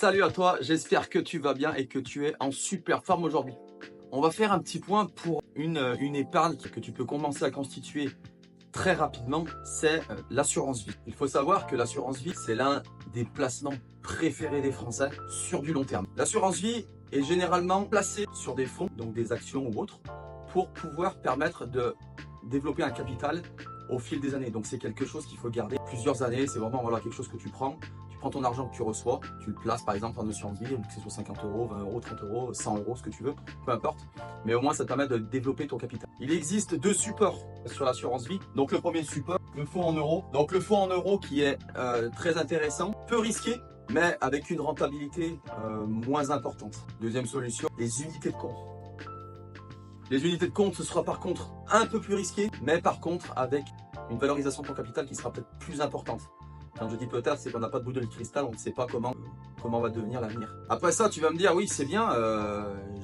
Salut à toi, j'espère que tu vas bien et que tu es en super forme aujourd'hui. On va faire un petit point pour une épargne que tu peux commencer à constituer très rapidement, c'est l'assurance vie. Il faut savoir que l'assurance vie, c'est l'un des placements préférés des Français sur du long terme. L'assurance vie est généralement placée sur des fonds, donc des actions ou autres, pour pouvoir permettre de développer un capital au fil des années. Donc c'est quelque chose qu'il faut garder plusieurs années, c'est vraiment quelque chose que tu prends ton argent que tu reçois, tu le places par exemple en assurance vie, que ce soit 50 €, 20 €, 30 €, 100 €, ce que tu veux, peu importe. Mais au moins ça te permet de développer ton capital. Il existe deux supports sur l'assurance vie. Donc le premier support, le fonds en euros. Donc le fonds en euros qui est très intéressant, peu risqué, mais avec une rentabilité moins importante. Deuxième solution, les unités de compte. Les unités de compte, ce sera par contre un peu plus risqué, mais par contre avec une valorisation de ton capital qui sera peut-être plus importante. Quand je dis peut-être, c'est qu'on n'a pas de boule de cristal, on ne sait pas comment va devenir l'avenir. Après ça, tu vas me dire, oui, c'est bien,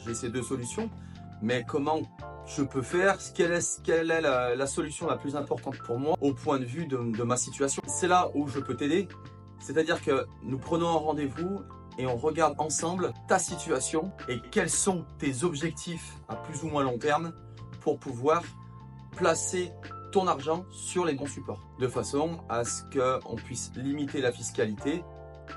j'ai ces deux solutions, mais comment je peux faire? Quelle est la solution la plus importante pour moi au point de vue de ma situation? C'est là où je peux t'aider, c'est-à-dire que nous prenons un rendez-vous et on regarde ensemble ta situation et quels sont tes objectifs à plus ou moins long terme pour pouvoir placer ton argent sur les bons supports, de façon à ce qu'on puisse limiter la fiscalité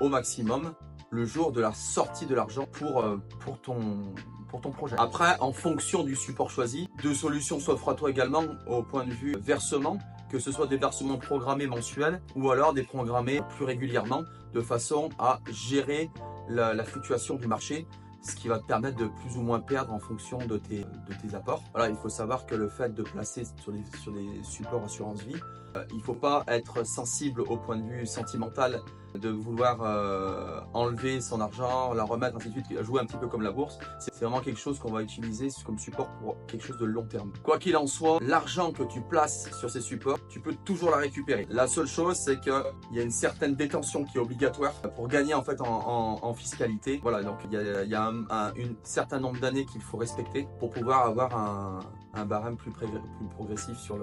au maximum le jour de la sortie de l'argent pour ton projet. Après, en fonction du support choisi, deux solutions s'offrent à toi également au point de vue versement, que ce soit des versements programmés mensuels ou alors des programmés plus régulièrement, de façon à gérer la fluctuation du marché, ce qui va te permettre de plus ou moins perdre en fonction de tes apports. Voilà, il faut savoir que le fait de placer sur des supports assurance vie, il ne faut pas être sensible au point de vue sentimental de vouloir enlever son argent, la remettre, ainsi de suite, jouer un petit peu comme la bourse. C'est vraiment quelque chose qu'on va utiliser comme support pour quelque chose de long terme. Quoi qu'il en soit, l'argent que tu places sur ces supports, tu peux toujours la récupérer. La seule chose, c'est qu'il y a une certaine détention qui est obligatoire pour gagner en fait en fiscalité. Voilà, donc il y a un certain nombre d'années qu'il faut respecter pour pouvoir avoir un barème plus progressif sur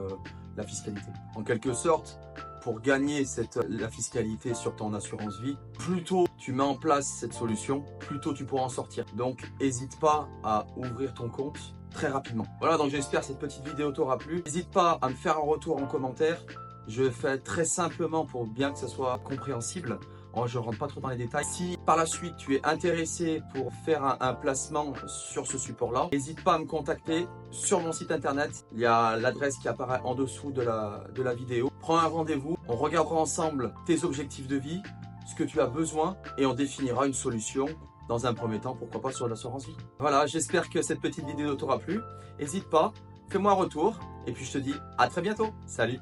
la fiscalité. En quelque sorte, pour gagner la fiscalité sur ton assurance vie, plus tôt tu mets en place cette solution, plus tôt tu pourras en sortir. Donc n'hésite pas à ouvrir ton compte très rapidement. Voilà, donc j'espère que cette petite vidéo t'aura plu. N'hésite pas à me faire un retour en commentaire. Je fais très simplement pour bien que ça soit compréhensible. Je ne rentre pas trop dans les détails. Si par la suite tu es intéressé pour faire un placement sur ce support-là, n'hésite pas à me contacter sur mon site internet. Il y a l'adresse qui apparaît en dessous de la vidéo. Prends un rendez-vous, on regardera ensemble tes objectifs de vie, ce que tu as besoin et on définira une solution dans un premier temps, pourquoi pas sur l'assurance vie. Voilà, j'espère que cette petite vidéo t'aura plu. N'hésite pas, fais-moi un retour et puis je te dis à très bientôt. Salut!